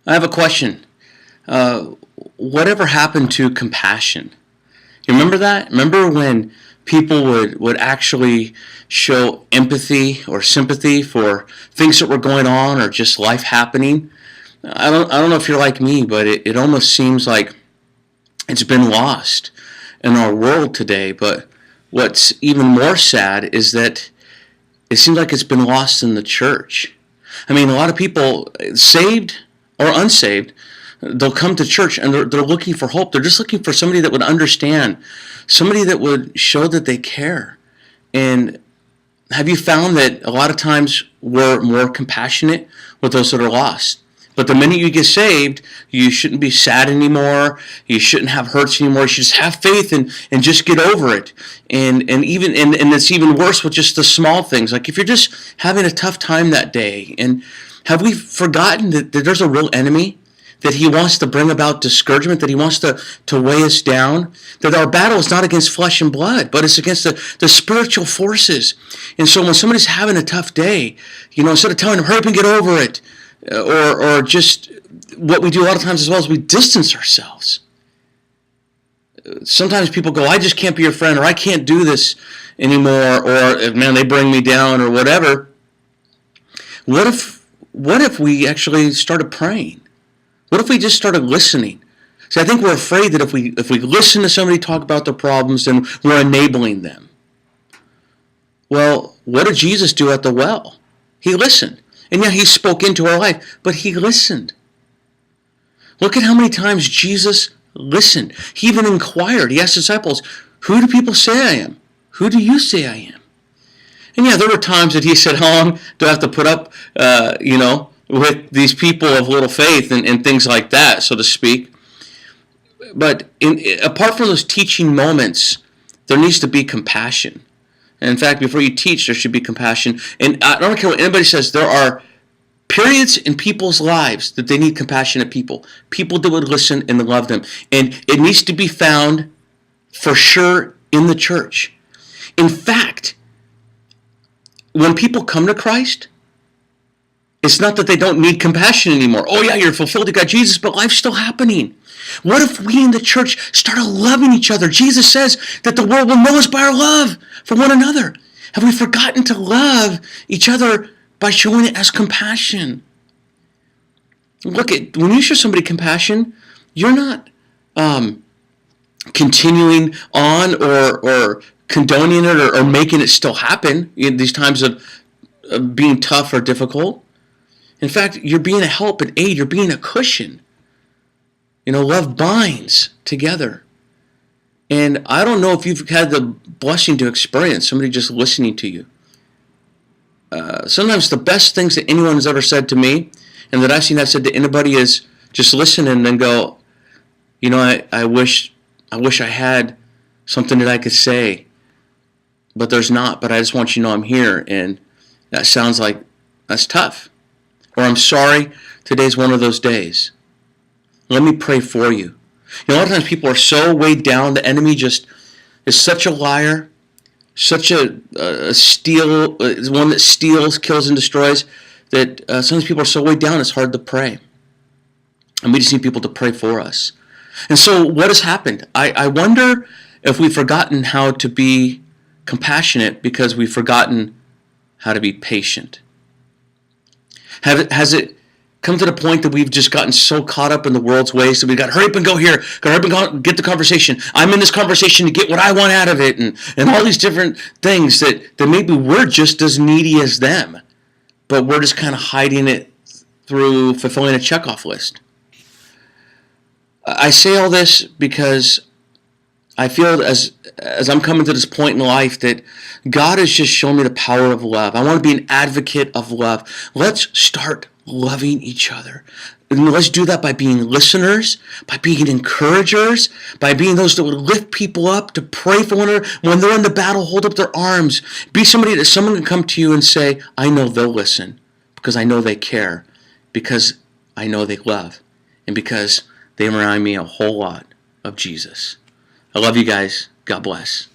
I have a question. Whatever happened to compassion? You remember that? Remember when people would actually show empathy or sympathy for things that were going on or just life happening? I don't know if you're like me, but it almost seems like it's been lost in our world today. But what's even more sad is that it seems like it's been lost in the church. I mean, a lot of people, saved or unsaved, they'll come to church and they're looking for hope. They're just looking for somebody that would understand, somebody that would show that they care. And have you found that a lot of times we're more compassionate with those that are lost? But the minute you get saved, you shouldn't be sad anymore. You shouldn't have hurts anymore. You should just have faith and just get over it. And it's even worse with just the small things. Like if you're just having a tough time that day, and have we forgotten that there's a real enemy? That he wants to bring about discouragement, that he wants to weigh us down, that our battle is not against flesh and blood, but it's against the spiritual forces. And so when somebody's having a tough day, instead of telling them, hurry up and get over it, or just what we do a lot of times as well is we distance ourselves. Sometimes people go, I just can't be your friend, or I can't do this anymore, or man, they bring me down, or whatever. What if we actually started praying? What if we just started listening? See, I think we're afraid that if we listen to somebody talk about their problems, then we're enabling them. Well, what did Jesus do at the well? He listened. And yeah, he spoke into our life, but he listened. Look at how many times Jesus listened. He even inquired. He asked his disciples, who do people say I am? Who do you say I am? And yeah, there were times that he said, how long do I have to put up, with these people of little faith and things like that, so to speak. But apart from those teaching moments, there needs to be compassion. And in fact, before you teach, there should be compassion. And I don't care what anybody says, there are periods in people's lives that they need compassionate people. People that would listen and love them. And it needs to be found for sure in the church. In fact, when people come to Christ, it's not that they don't need compassion anymore. Oh yeah, you're fulfilled, you got Jesus, but life's still happening. What if we in the church started loving each other? Jesus says that the world will know us by our love for one another. Have we forgotten to love each other by showing it as compassion? Look, when you show somebody compassion, you're not continuing on or condoning it or making it still happen in these times of being tough or difficult. In fact, you're being a help and aid. You're being a cushion. Love binds together. And I don't know if you've had the blessing to experience somebody just listening to you. Sometimes the best things that anyone has ever said to me, and that I've seen that said to anybody, is just listen and then go, I wish I had something that I could say, but there's not. But I just want you to know I'm here, and that sounds like that's tough. Or I'm sorry, today's one of those days. Let me pray for you. A lot of times people are so weighed down. The enemy just is such a liar, such a one that steals, kills, and destroys, that sometimes people are so weighed down it's hard to pray. And we just need people to pray for us. And so what has happened? I wonder if we've forgotten how to be compassionate because we've forgotten how to be patient. Has it come to the point that we've just gotten so caught up in the world's ways that we've got to hurry up and go here, hurry up and go get the conversation. I'm in this conversation to get what I want out of it, and all these different things that maybe we're just as needy as them, but we're just kind of hiding it through fulfilling a checkoff list. I say all this because I feel as I'm coming to this point in life that God has just shown me the power of love. I want to be an advocate of love. Let's start loving each other. And let's do that by being listeners, by being encouragers, by being those that would lift people up, to pray for one another. When they're in the battle, hold up their arms. Be somebody that someone can come to you and say, I know they'll listen because I know they care, because I know they love, and because they remind me a whole lot of Jesus. I love you guys. God bless.